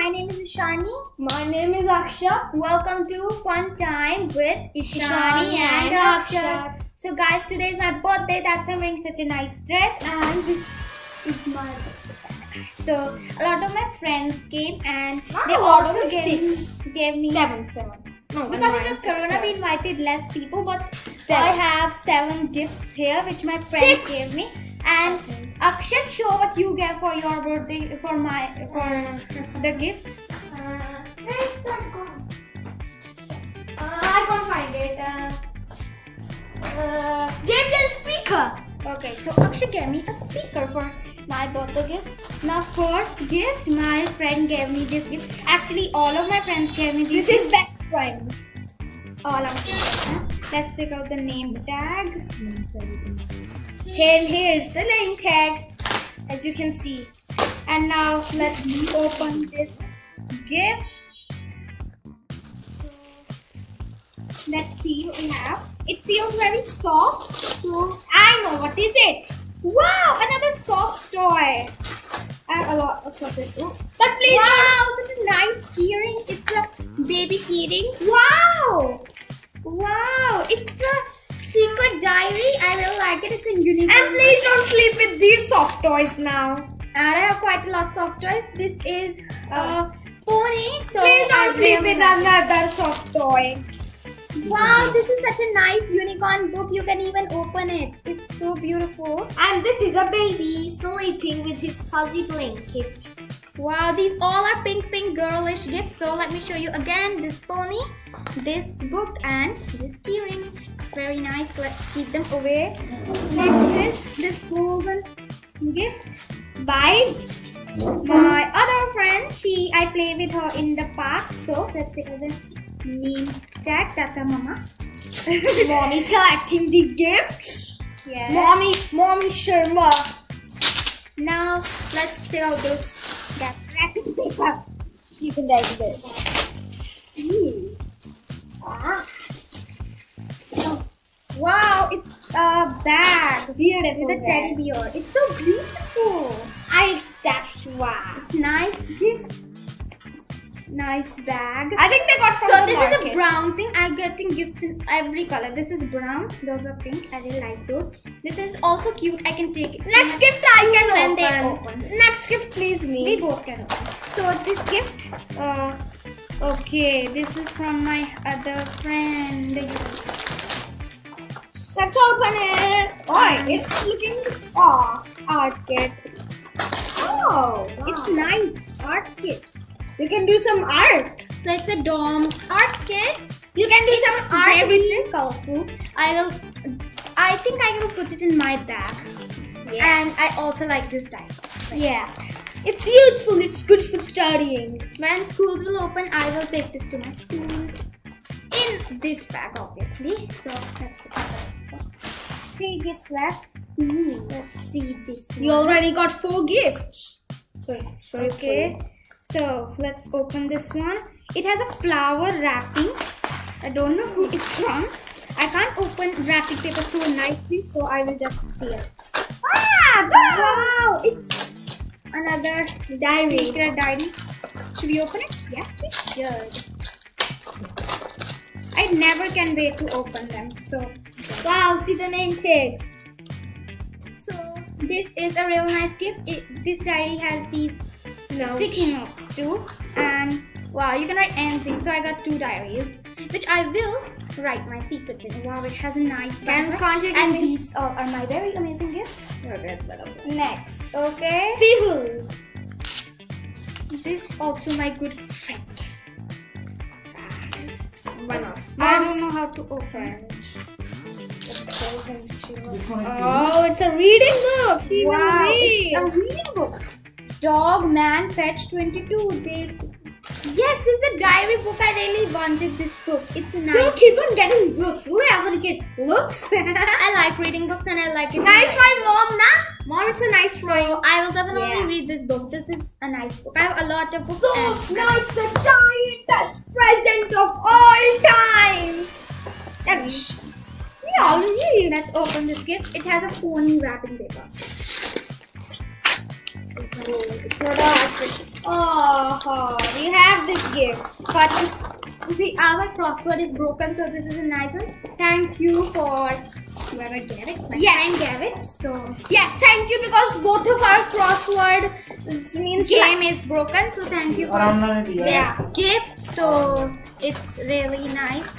my name is Ishani. My name is Aksha. Welcome to Fun Time with Ishani and Aksha. So guys, today is my birthday. That's why I'm wearing such a nice dress, and this is my birthday. So a lot of my friends came, and they also gave me seven. No, because it was Corona, we invited less people, but I have 7 gifts here which my friends gave me. And Akshat, show what you get for your birthday, for the gift. Where is that gone? I can't find it. James speaker. Okay, so Akshat gave me a speaker for my birthday gift. Now first gift, my friend gave me this gift. Actually, all of my friends gave me this. This is best friend. All of them. Let's check out the name tag. Here's the name tag, as you can see. And now let's open this gift. So, let's see what we have. It feels very soft. So I know what is it. wow, another soft toy. I have a lot of it. But please, wow, such a nice keyring. It's a baby keyring. wow. Wow, it's a secret diary. I really like it. It's a unique. And please don't sleep with these soft toys now. And I have quite a lot of soft toys. This is a pony. So Please don't I sleep really with like another soft toy. it. Wow, this is such a nice unicorn book. You can even open it. It's so beautiful. And this is a baby sleeping with his fuzzy blanket. Wow, these all are pink girlish gifts. So let me show you again this pony, this book, and this keyring. It's very nice. Let's keep them away. Next is this golden gift by my other friend. I play with her in the park. So let's take out the name tag. That's our mama. Mommy collecting the gifts. Yeah. Mommy Sharma. Now let's take out those wrapping paper. You can like this. Wow, it's a bag Beautiful with a teddy bear. It's so beautiful. That's wow. It's nice gift. Nice bag. I think they got from So the this market. is a brown thing. I'm getting gifts in every color. This is brown. Those are pink. I really like those. This is also cute. I can take it. Next gift I can when open. they open. Next gift, please me. We both can open. So this gift. Okay. This is from my other friend. Let's open it. Oh, it's looking art kit. Oh, wow. It's nice art kit. You can do some art. So it's a dome art kit. You can do some art. Very colorful. I think I will put it in my bag. Yeah. And I also like this diary. Yeah. It's useful. It's good for studying. When schools will open, I will take this to my school. In this bag, obviously. So let's put it so 3 gifts left. Let's see this You one. already got 4 gifts. Sorry. Okay. So let's open this one. It has a flower wrapping. I don't know who it's from. I can't open wrapping paper so nicely, so I will just seal it. Wow! It's another Diary. secret diary. Should we open it? Yes, we should. I never can wait to open them. So Wow, see the name tags. So this is a real nice gift. This diary has these sticky notes too, and wow, you can write anything. So I got 2 diaries, which I will write my secrets in. Wow, it has a nice background. And these are my very amazing gifts. Next, okay. People. This also my good friend. I I don't know how to open. Oh, it's a reading book. She will Wow, read. it's a reading book. Dog Man Fetch 22. Yes, this is a diary book. I really wanted this book. It's nice. Don't keep on getting books. Will I ever get books? I like reading books and I like it. Nice by mom, na? Mom, it's a nice So drawing. I will definitely Yeah. read this book. This is a nice book. I have a lot of books. So and now it's the giantest present of all time. Yeah, let's open this gift. It has a pony wrapping paper. it's not a Oh, we have this gift. But our crossword is broken, so this is a nice one. Thank you for whoever gave it. My friend gave it. So Yes, thank you, because both of our crossword means game is broken. So thank you for this gift. So it's really nice.